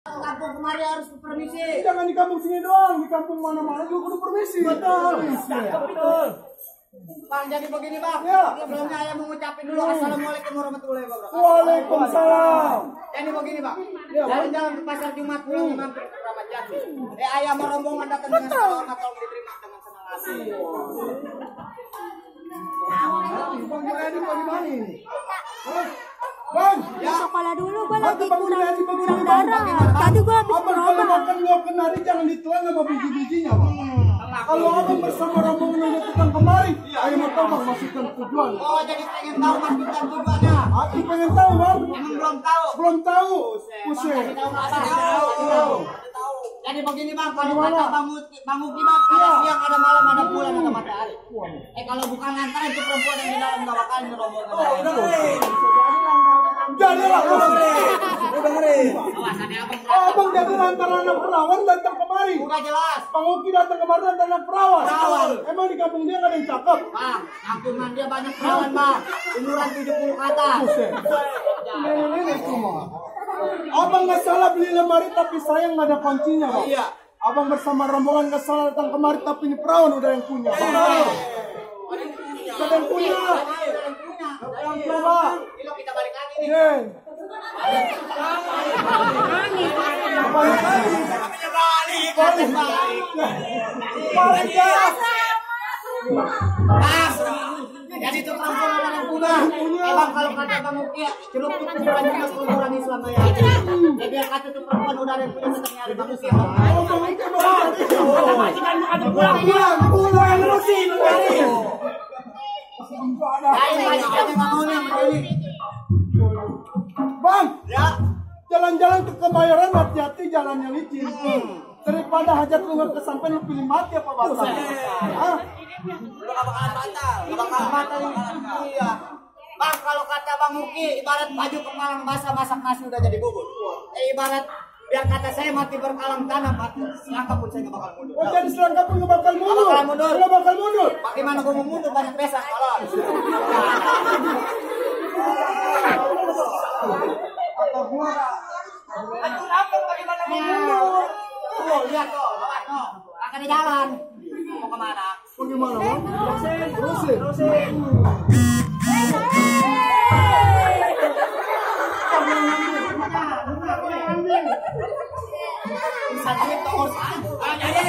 Kampung kemari harus permisi. Jangan di kampung sini doang, di kampung mana-mana juga kudu permisi. Betul. Betul. Bang, jadi begini bang. Ya. Sebelumnya saya mengucapin dulu assalamualaikum warahmatullahi wabarakatuh. Waalaikumsalam. Jadi begini bang. Ya, Jalan-jalan ke pasar Jumat pulang mampir ke Ramat Jati. Ayam rombongan datang dengan selamat, tolong diterima dengan senang hati. Bang Junaidi bagaimana ini? Bang, Ya sekolah dulu, gua lagi Bang kurang Junaidi bagaimana? darah. Tadi gua habis Abang kalau berobat. makan luap kenari jangan ditelan sama biji-bijinya, Bang. Kalau abang bersama rombongan yang datang kemari, ayo motor bang masukkan tujuan. Oh, jadi pengen tahu masukkan tujuannya. Aku pengen tahu bang. Emang belum tahu. Belum tahu. Masih Pusing. tahu nggak tahu. Jadi begini bang, kalau kata Bang Uki bang, ada siang, ada malam, ada bulan, ada matahari. Kalau bukan antara itu perempuan yang di dalam nggak bakal rombongan. Jadilah abang. Awasannya abang. Abang jadi antara anak perawan datang kemari. Udah jelas. Bang Uki datang kemari antara anak perawan. Perawan. Emang di kampung dia nggak ada yang cakep? Bang, kampungan dia banyak perawan bang. Umuran 70 ke atas. Ini cuma. Abang nggak salah beli lemari tapi sayang nggak ada kuncinya bang. Iya. Abang bersama rombongan nggak salah datang kemari tapi ini perawan udah yang punya. Bang. Udah yang punya. Yang coba. Ini kita balik lagi nih. Ye. Balik lagi. Balik ya. Bang, jadi itu perempuan orang punya. Bang, kalau kata Bang Uki, celup itu bukan juga perempuan Islam ya. Jadi biar kata itu perempuan udah ada yang punya tetap nyari Bang Uki. Oh, Bang Uki pulang rusin. Lain majikannya nggak mau nih sama Dewi. Bang, Ya. jalan-jalan ke Kebayoran hati-hati jalannya licin. Daripada hajat lu nggak kesampean lu pilih mati apa batal? Hah? Lu gak bakalan batal. Gak bakalan batal ini. Iya. Bang, kalau kata Bang Uki, ibarat baju kemalang basah masak nasi udah jadi bubur. Ibarat biar kata saya mati berkalang tanah, mati selangkah pun saya gak bakal mundur. Oh, jadi selangkah pun nggak bakal mundur. Nggak bakal mundur. Nggak bakal mundur. Bagaimana gue mau mundur banyak pesak kalau. Atau gua Aduh, apa bagaimana mau mundur? Tuh, lihat tuh, Bapak, tuh. Kakak di jalan. Mau kemana? bagaimana bang? Rusin. Sakit terus. Jadi,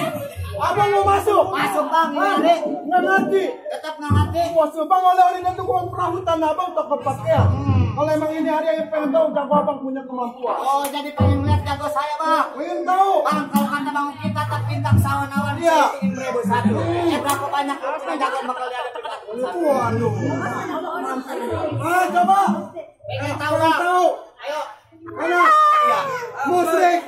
Abang mau masuk? masuk bang, ini. Nggak ngerti. Tetap nggak ngerti. Bos bang oleh itu uang perahu tanah abang takut pakaian. Kalau emang ini hari yang pengen tahu jago abang punya kemampuan. Oh, jadi pengen lihat jago saya bang. Pengen tahu? Bang, kalau kata bang kita tak bintang sawan-awan Iya. ingin 1001. Berapa banyak yang jago bakal lihat tekan. Waduh. Ah, coba. Pengen tahu Pengen bang. tahu. Ayo. Mana? Iya. Musrik.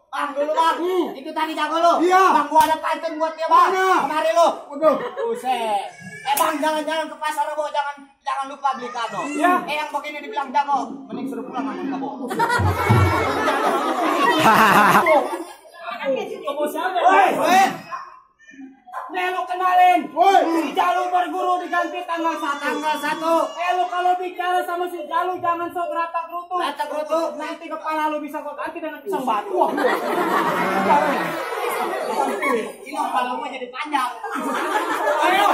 Bang, dulu bang. Itu tadi jago lo. Iya. Bang, gua ada pantun buat dia bang. Mana? Kemari lo. Waduh. Buset. Bang, jangan-jangan ke pasar Rebo, jangan lupa beli kado. Iya. Yang begini dibilang jago, mending suruh pulang sama kabo. Woi, Nelo kenalin, Woi. si Jalu berguru diganti tanggal 1. Tanggal 1. Lo kalau bicara sama si Jalu jangan sok rata gerutu. Rata gerutu. Nanti kepala lu bisa kau ganti dengan pisang batu. Ini kepala gua jadi panjang. Ayo,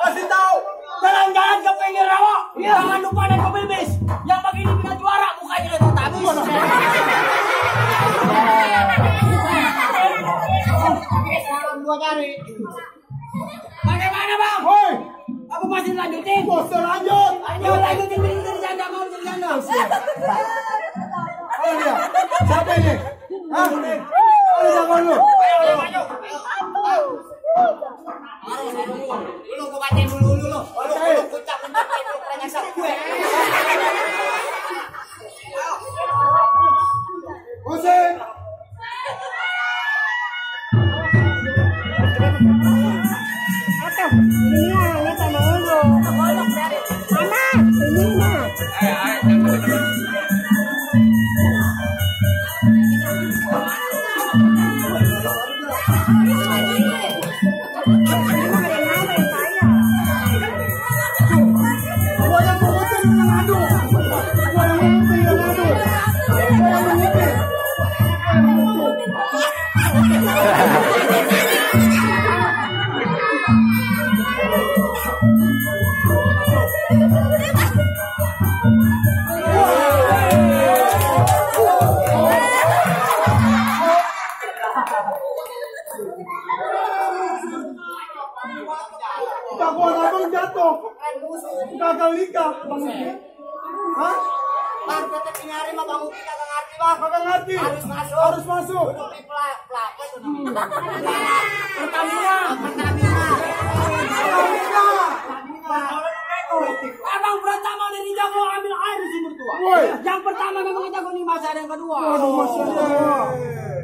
kasih tahu. Jalan-jalan ke pinggir rawa. Jangan lupa naik mobil bis. Yang begini bisa juara, mukanya udah tabis. Sekarang gua cari. Bagaimana bang? Woi. Aku masih lanjutin. Bos lanjut. Ayo lanjutin dari janda mau dari janda. Ayo dia. Siapa ini? Hah? Ayo jangan lu. Ayo, maju. Dulu gua bacain dulu. Lu kucak lu kerennya sak gue. Musik. Oke, ini sama dulu. Mana? Ini mah. Kawan abang jatuh, gagal nikah, Bang Uki. Hah? Bang, tetep nyari mah Bang Uki kagak ngerti bang. Kagak ngerti. Harus masuk. Harus masuk. Untuk di pelapa itu namanya. Pertamina. Abang pertama dari jago ambil air di sumur tua. Woi. Yang pertama memang jago nih masa ada yang kedua. Waduh, masalah.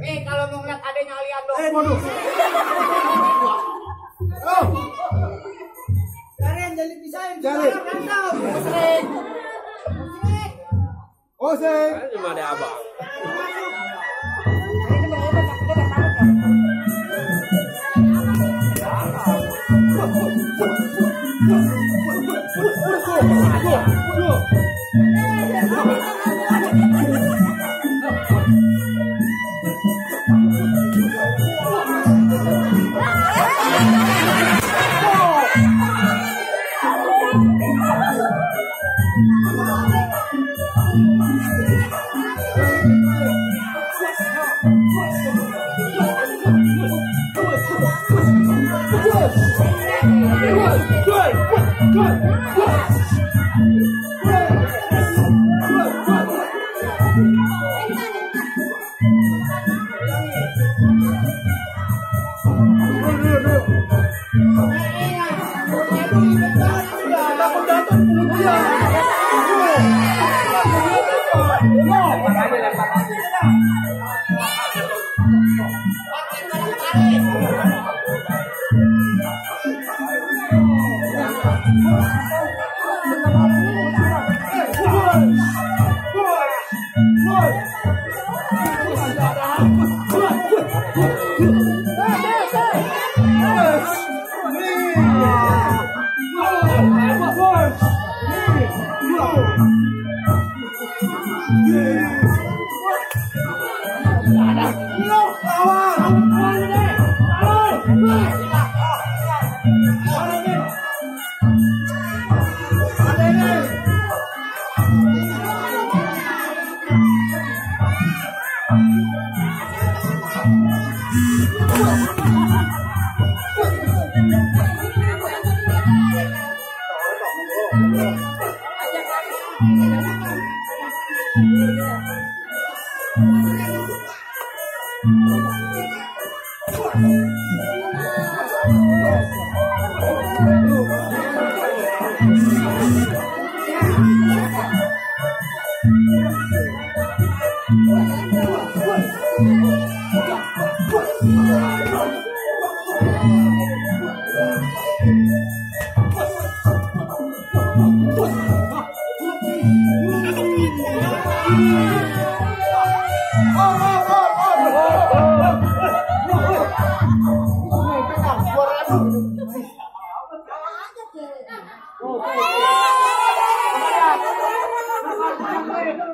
Kalau mau ngeliat adanya Alian dong. Waduh. Oh. Kalian jadi pisahin. Cari. Sering. Oh, sih. Cuma ada abang.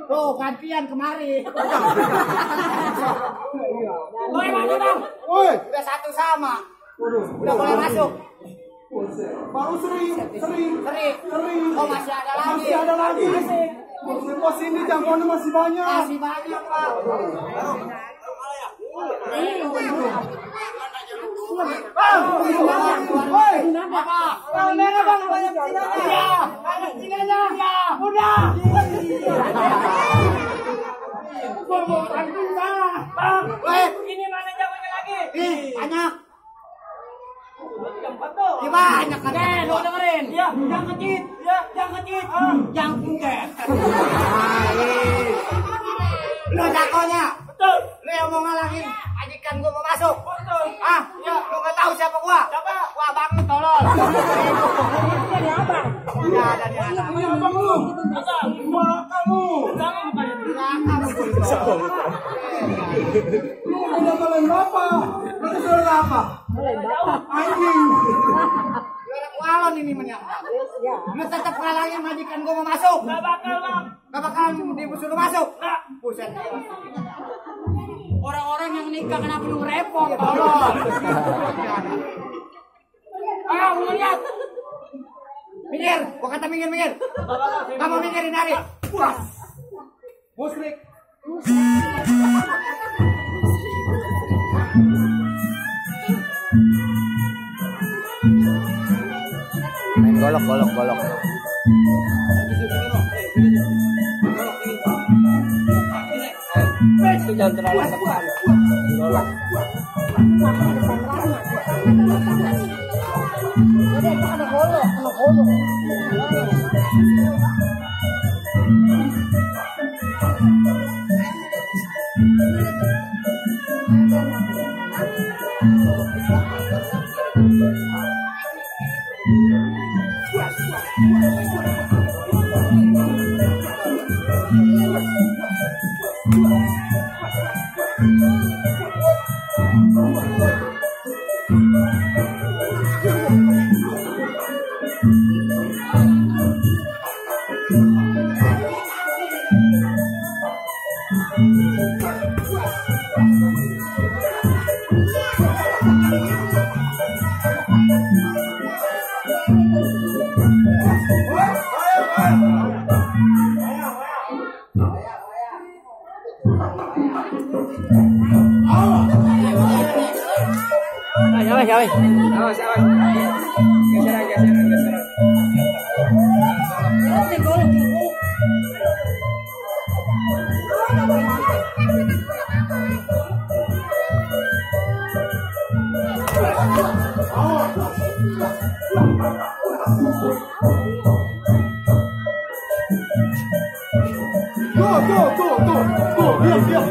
Tuh gantian kemari. Boleh maju bang. Woi, Udah satu sama. Udah boleh masuk. baru sering. Sering. Oh masih ada lagi. Masih ada lagi. Pos ini jangkauannya masih banyak. Masih banyak pak. Bang, woi, Apa? bang, merah bang, banyak sinanya. Iya. Banyak sinanya. Iya. Udah. Gua mau tanding bang. Weh, Ini mana jagonya lagi? ih banyak. Betul. Iya banyak kan. Lo dengerin. Ya, yang kecil. Ya, yang kecil. Yang pundet. Lo jagonya. Betul. Lu yang mau ngalangin majikan gua mau masuk. Betul. Ah, ya, lu gak tahu siapa gua? Siapa? Gua abang lu tolol. Jadi abang. Enggak ada di anak. Ini abang lu. Gua kamu. Lu udah malam apa? Lu sudah apa? Anjing. Juara kualon ini menyangka. Lu tetap kalahnya majikan gua mau masuk. Gak bakal bang. Gak bakal disuruh masuk. Nggak. Buset. Orang-orang yang nikah kenapa lu repot? Tolong. Ayo, lu lihat. Minggir, gua kata minggir. Kamu minggirin hari. Wah. Musrik. Main golok. Itu jangan terlalu tekan. Golok. Jadi itu ada golok. Tuh, diam.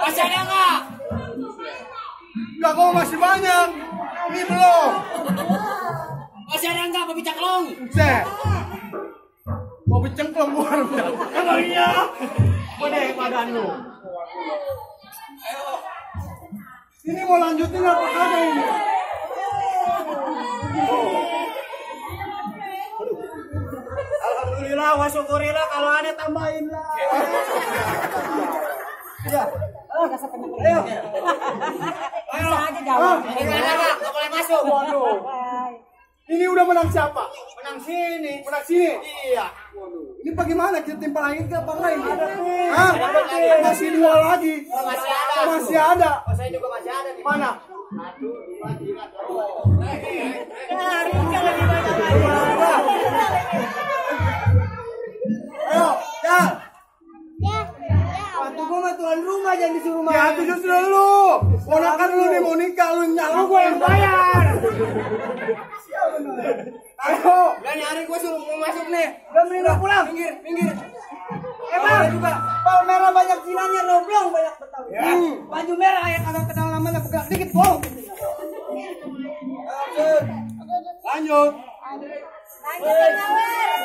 Masih ada enggak? Enggak, kok masih banyak. Ini belum. Masih ada enggak babi caklong? Set. Mau becengklong bukan? Emang iya. Gede badan lu. Ini mau lanjutin apa kagak ini? Alhamdulillah, wa syukurillah, kalau ada tambahin lah. Ya. Ayo. Bisa aja jawab. Enggak boleh masuk. Waduh. Ini udah menang siapa? Menang sini. Menang sini? Iya. Ini bagaimana? Kita timpal lagi ke apa lain? Ada tim. Hah? Ada tim. Masih dua lagi. Masih ada. Masih ada. Oh, saya juga masih ada di Mana? 1, 2, 3, 4. Ayo, ya. Waktu gua mah tuan rumah jangan disuruh main. Ya, tujuh sudah lu. Ponakan lu nih mau nikah, lu nyala gua yang bayar. Ayo. Dan hari gua suruh mau masuk nih. Udah mending pulang. Minggir. juga. Bal merah banyak jinanya, roblong banyak betawi. Baju merah yang kagak kenal namanya bergerak dikit, bolong. Lanjut. Lanjut Nyawer.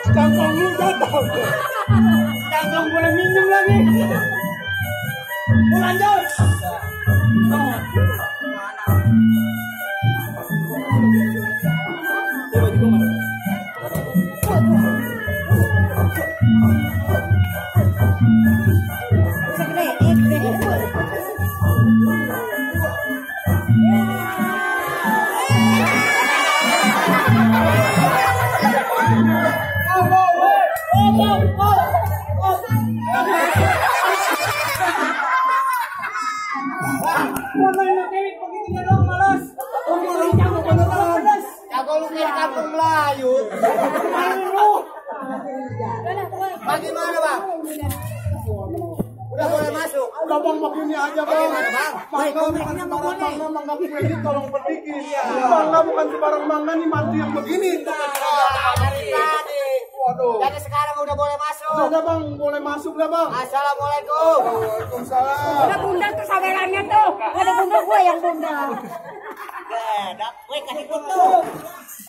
Cangkong lu jatuh. Cangkong boleh minjem lagi. Lanjut. Jago lu kayak kampung Melayu. Bagaimana bang? Udah boleh masuk. Udah bang begini aja bang. Bagaimana bang? Mangga bukan sembarang mangga, mangga ini tolong berdikit. Mangga bukan sembarang mangga nih mantu yang begini. Dari tadi. Waduh. Jadi sekarang udah boleh masuk. Sudah bang, boleh masuk lah bang. Assalamualaikum. Waalaikumsalam. Ada bunda tuh sawelannya tuh. Ada bunda gue yang bunda. Gue kasih kutu.